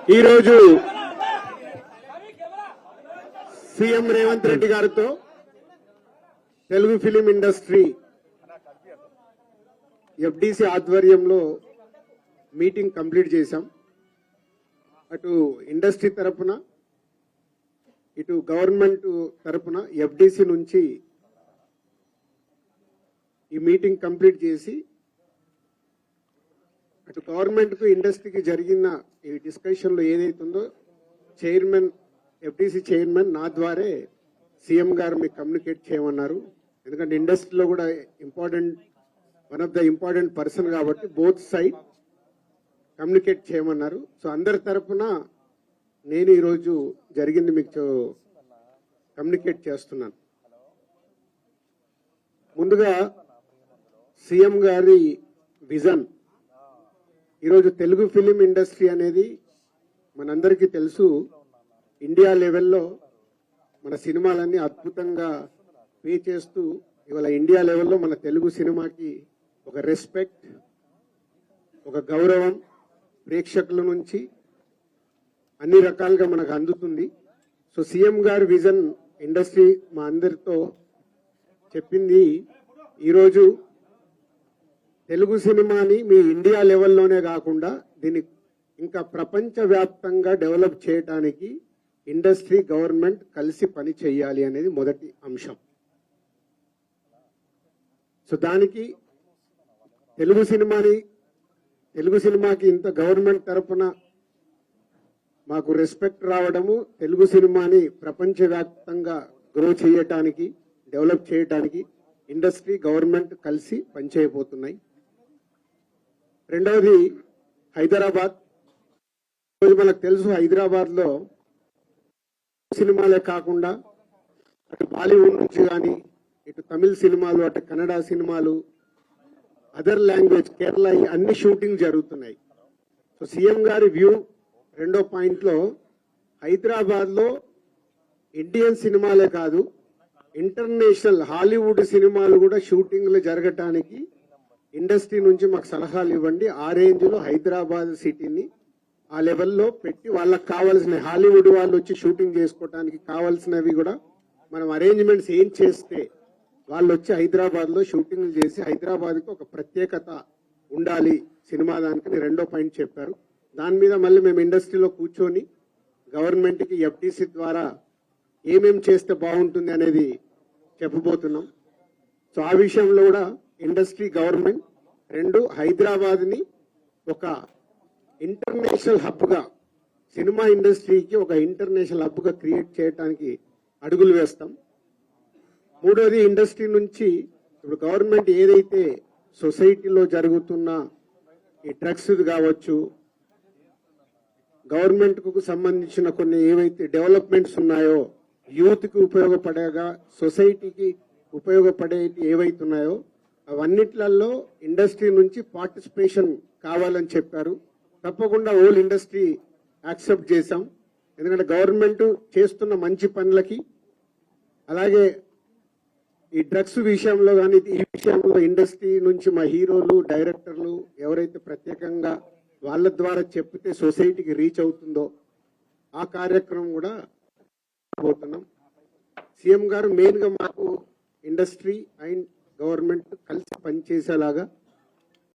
ఈరోజు సీఎం రేవంత్ రెడ్డి గారితో Telugu film industry FDC ఆధ్వర్యంలో మీటింగ్ కంప్లీట్ చేశాం. అటు ఇండస్ట్రీ తరపున ఇటు గవర్నమెంట్ తరపున ఎఫ్డిసి నుంచి ఈ మీటింగ్ కంప్లీట్ చేసి అటు గవర్నమెంట్ కు ఇండస్ట్రీకి జరిగిన ఈ డిస్కషన్ లో ఏదైతుందో చైర్మన్ ఎఫ్డిసి చైర్మన్ నా ద్వారే సీఎం గారు మీకు కమ్యూనికేట్ చేయమన్నారు. ఎందుకంటే ఇండస్ట్రీలో కూడా one of the important person కాబట్టి బోత్ సైడ్ కమ్యూనికేట్ చేయమన్నారు. సో అందరి తరఫున నేను ఈరోజు జరిగింది మీకు కమ్యూనికేట్ చేస్తున్నాను. ముందుగా సీఎం గారి విజన్. ఈరోజు తెలుగు ఫిలిం ఇండస్ట్రీ అనేది మనందరికీ తెలుసు, ఇండియా లెవెల్లో మన సినిమాలన్నీ అద్భుతంగా పే చేస్తూ ఇవాళ ఇండియా లెవెల్లో మన తెలుగు సినిమాకి ఒక రెస్పెక్ట్, ఒక గౌరవం ప్రేక్షకుల నుంచి అన్ని రకాలుగా మనకు అందుతుంది. సో సీఎం గారి విజన్ ఇండస్ట్రీ మా అందరితో చెప్పింది, ఈరోజు తెలుగు సినిమాని మీ ఇండియా లెవెల్లోనే కాకుండా దీన్ని ఇంకా ప్రపంచవ్యాప్తంగా డెవలప్ చేయడానికి ఇండస్ట్రీ గవర్నమెంట్ కలిసి పని చేయాలి అనేది మొదటి అంశం. సో దానికి తెలుగు సినిమాకి ఇంత గవర్నమెంట్ తరఫున మాకు రెస్పెక్ట్ రావడము, తెలుగు సినిమాని ప్రపంచవ్యాప్తంగా గ్రో చేయటానికి డెవలప్ చేయటానికి ఇండస్ట్రీ గవర్నమెంట్ కలిసి పనిచేయబోతున్నాయి. రెండవది హైదరాబాద్. రోజు మనకు తెలుసు హైదరాబాద్ లో సినిమాలే కాకుండా అటు బాలీవుడ్ నుంచి కానీ ఇటు తమిళ సినిమాలు, అటు కన్నడ సినిమాలు, అదర్ లాంగ్వేజ్, కేరళ, అన్ని షూటింగ్ జరుగుతున్నాయి. సో సీఎం గారి వ్యూ రెండో పాయింట్ లో హైదరాబాద్ లో ఇండియన్ సినిమాలే కాదు ఇంటర్నేషనల్ హాలీవుడ్ సినిమాలు కూడా షూటింగ్లు జరగటానికి ఇండస్ట్రీ నుంచి మాకు సలహాలు ఇవ్వండి. ఆ రేంజ్ లో హైదరాబాద్ సిటీని ఆ లెవెల్లో పెట్టి వాళ్ళకి కావాల్సిన హాలీవుడ్ వాళ్ళు వచ్చి షూటింగ్ చేసుకోవడానికి కావాల్సినవి కూడా మనం అరేంజ్మెంట్స్ ఏం చేస్తే వాళ్ళు వచ్చి హైదరాబాద్ లో షూటింగ్లు చేసి హైదరాబాద్ కు ఒక ప్రత్యేకత ఉండాలి సినిమా దానికి రెండో పాయింట్ చెప్పారు. దాని మీద మళ్ళీ మేము ఇండస్ట్రీలో కూర్చొని గవర్నమెంట్ కి ఎఫ్డిసి ద్వారా ఏమేం చేస్తే బాగుంటుంది అనేది చెప్పబోతున్నాం. సో ఆ విషయంలో కూడా ఇండస్ట్రీ గవర్నమెంట్ రెండు హైదరాబాద్ ని ఒక ఇంటర్నేషనల్ హబ్ గా, సినిమా ఇండస్ట్రీకి ఒక ఇంటర్నేషనల్ హబ్ గా క్రియేట్ చేయడానికి అడుగులు వేస్తాం. మూడోది ఇండస్ట్రీ నుంచి ఇప్పుడు గవర్నమెంట్ ఏదైతే సొసైటీలో జరుగుతున్న ఈ డ్రగ్స్ కావచ్చు, గవర్నమెంట్ కు సంబంధించిన కొన్ని ఏవైతే డెవలప్మెంట్స్ ఉన్నాయో, యూత్ కి ఉపయోగపడేగా సొసైటీకి ఉపయోగపడే ఏవైతున్నాయో అవన్నిట్లలో ఇండస్ట్రీ నుంచి పార్టిసిపేషన్ కావాలని చెప్పారు. తప్పకుండా హోల్ ఇండస్ట్రీ యాక్సెప్ట్ చేశాం. ఎందుకంటే గవర్నమెంట్ చేస్తున్న మంచి పనులకి, అలాగే ఈ డ్రగ్స్ విషయంలో కానీ ఈ విషయంలో ఇండస్ట్రీ నుంచి మా హీరోలు, డైరెక్టర్లు ఎవరైతే ప్రత్యేకంగా వాళ్ళ ద్వారా చెప్తే సొసైటీకి రీచ్ అవుతుందో ఆ కార్యక్రమం కూడా పోతున్నాం. సీఎం గారు మెయిన్ గా మాకు ఇండస్ట్రీ అండ్ గవర్నమెంట్ కలిసి పనిచేసేలాగా